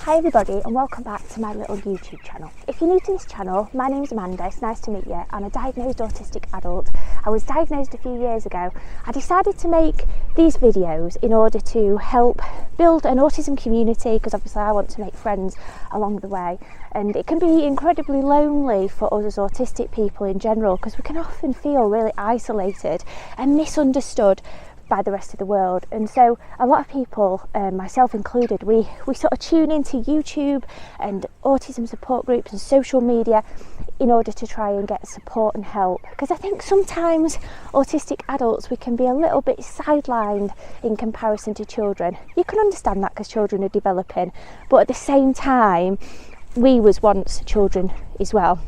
Hi everybody and welcome back to my little YouTube channel. If you're new to this channel, my name's Amanda, it's nice to meet you. I'm a diagnosed autistic adult. I was diagnosed a few years ago. I decided to make these videos in order to help build an autism community, because obviously I want to make friends along the way. And it can be incredibly lonely for us as autistic people in general, because we can often feel really isolated and misunderstood by the rest of the world. And so a lot of people, myself included, we sort of tune into YouTube and autism support groups and social media in order to try and get support and help, because I think sometimes autistic adults, we can be a little bit sidelined in comparison to children. You can understand that because children are developing, but at the same time we was once children as well.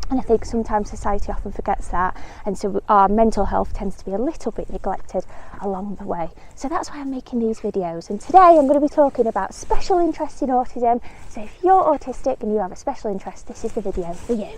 And I think sometimes society often forgets that, and so our mental health tends to be a little bit neglected along the way. So that's why I'm making these videos, and today I'm going to be talking about special interest in autism. So if you're autistic and you have a special interest, this is the video for you.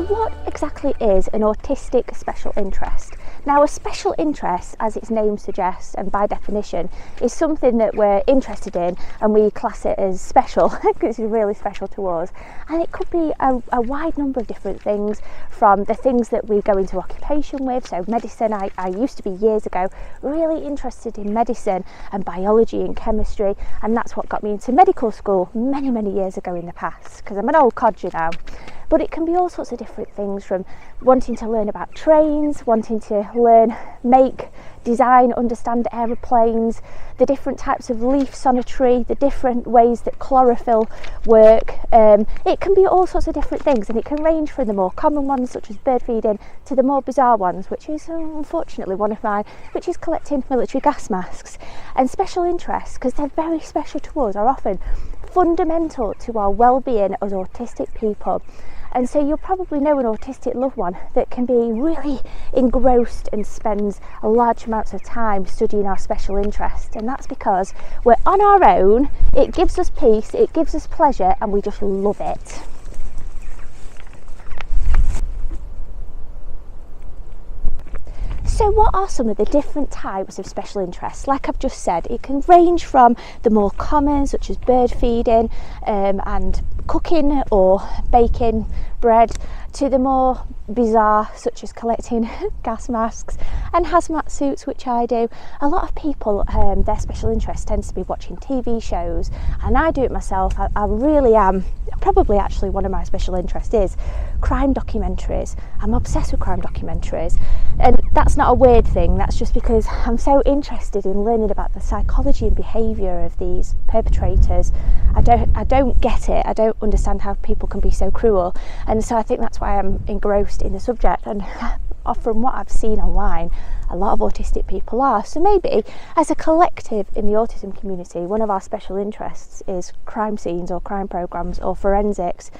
What exactly is an autistic special interest? Now, a special interest, as its name suggests and by definition, is something that we're interested in and we class it as special because it's really special to us. And it could be a wide number of different things, from the things that we go into occupation with. So medicine, I used to be years ago really interested in medicine and biology and chemistry, and that's what got me into medical school many years ago in the past, because I'm an old codger now. But it can be all sorts of different things, from wanting to learn about trains, wanting to learn, make, design, understand aeroplanes, the different types of leaves on a tree, the different ways that chlorophyll work. It can be all sorts of different things, and it can range from the more common ones such as bird feeding to the more bizarre ones, which is unfortunately one of mine, which is collecting military gas masks. And special interests, because they're very special to us, are often fundamental to our well-being as autistic people. And so you'll probably know an autistic loved one that can be really engrossed and spends a large amounts of time studying our special interest. And that's because we're on our own, it gives us peace, it gives us pleasure, and we just love it. So what are some of the different types of special interests? Like I've just said, it can range from the more common, such as bird feeding and cooking or baking bread, to the more bizarre, such as collecting gas masks and hazmat suits, which I do. A lot of people, their special interest tends to be watching TV shows, and I do it myself. I really am. Probably actually one of my special interests is crime documentaries. I'm obsessed with crime documentaries, and that's not a weird thing. That's just because I'm so interested in learning about the psychology and behaviour of these perpetrators. I don't get it. I don't understand how people can be so cruel, and so I think that's why I'm engrossed in the subject. And from what I've seen online, a lot of autistic people are. So maybe as a collective in the autism community, one of our special interests is crime scenes or crime programmes or forensics.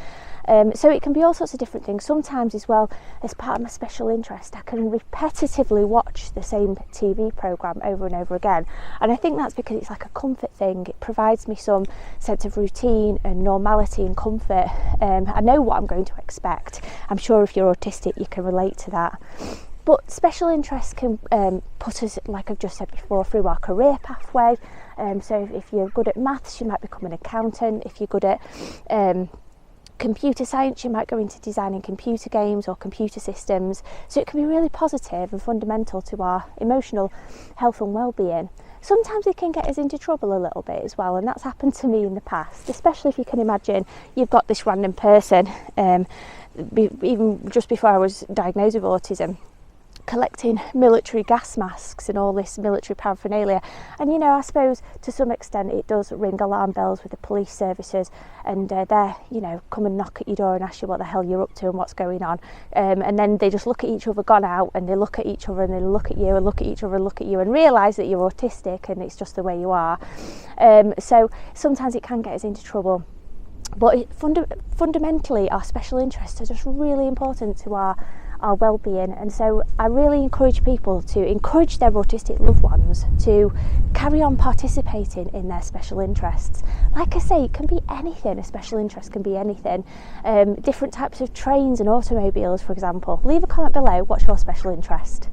So it can be all sorts of different things. Sometimes as well, as part of my special interest, I can repetitively watch the same TV programme over and over again. And I think that's because it's like a comfort thing. It provides me some sense of routine and normality and comfort. I know what I'm going to expect. I'm sure if you're autistic, you can relate to that. But special interests can put us, like I've just said before, through our career pathway. So if you're good at maths, you might become an accountant. If you're good at computer science, you might go into designing computer games or computer systems. So it can be really positive and fundamental to our emotional health and well-being. Sometimes it can get us into trouble a little bit as well, and that's happened to me in the past, especially if you can imagine you've got this random person, even just before I was diagnosed with autism, collecting military gas masks and all this military paraphernalia. And you know, I suppose to some extent it does ring alarm bells with the police services, and they're, you know, come and knock at your door and ask you what the hell you're up to and what's going on, and then they just look at each other gone out, and they look at each other and they look at you and look at each other and look at you and realise that you're autistic and it's just the way you are. So sometimes it can get us into trouble. But fundamentally, our special interests are just really important to our our well-being. And so I really encourage people to encourage their autistic loved ones to carry on participating in their special interests. Like I say, it can be anything. A special interest can be anything. Different types of trains and automobiles, for example. Leave a comment below, what's your special interest?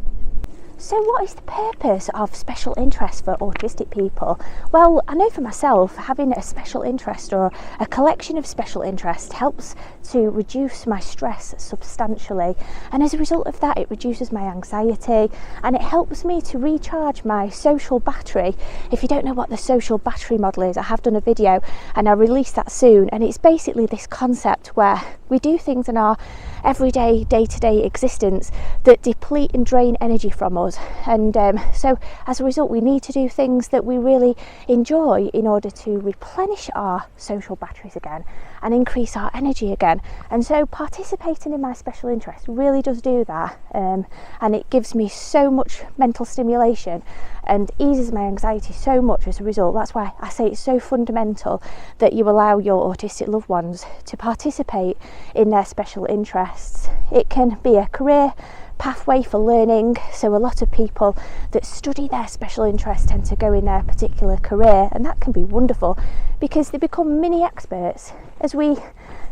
So what is the purpose of special interest for autistic people? Well, I know for myself, having a special interest or a collection of special interests helps to reduce my stress substantially, and as a result of that it reduces my anxiety and it helps me to recharge my social battery. If you don't know what the social battery model is, I have done a video and I'll release that soon, and it's basically this concept where we do things in our everyday day-to-day existence that deplete and drain energy from us, and so as a result we need to do things that we really enjoy in order to replenish our social batteries again and increase our energy again. And so participating in my special interest really does do that, and it gives me so much mental stimulation and eases my anxiety so much as a result. That's why I say it's so fundamental that you allow your autistic loved ones to participate in their special interests. It can be a career pathway for learning, so a lot of people that study their special interest tend to go in their particular career, and that can be wonderful because they become mini experts. As we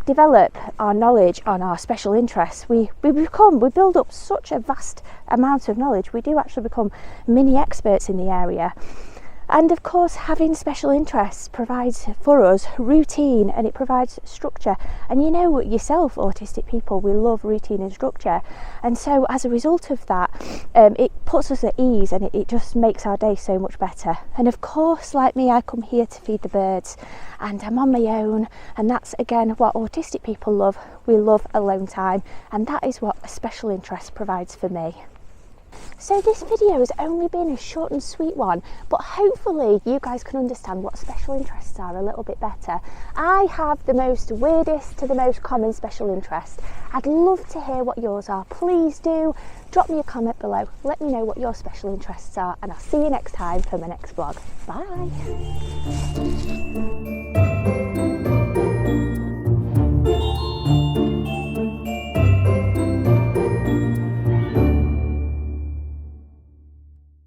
develop our knowledge on our special interests, we build up such a vast amount of knowledge. We do actually become mini experts in the area. And of course, having special interests provides for us routine and it provides structure. And you know yourself, autistic people, we love routine and structure. And so as a result of that, it puts us at ease and it just makes our day so much better. And of course, like me, I come here to feed the birds and I'm on my own. And that's again what autistic people love. We love alone time. And that is what a special interest provides for me. So this video has only been a short and sweet one, but hopefully you guys can understand what special interests are a little bit better. I have the most weirdest to the most common special interest. I'd love to hear what yours are. Please do drop me a comment below. Let me know what your special interests are, and I'll see you next time for my next vlog. Bye.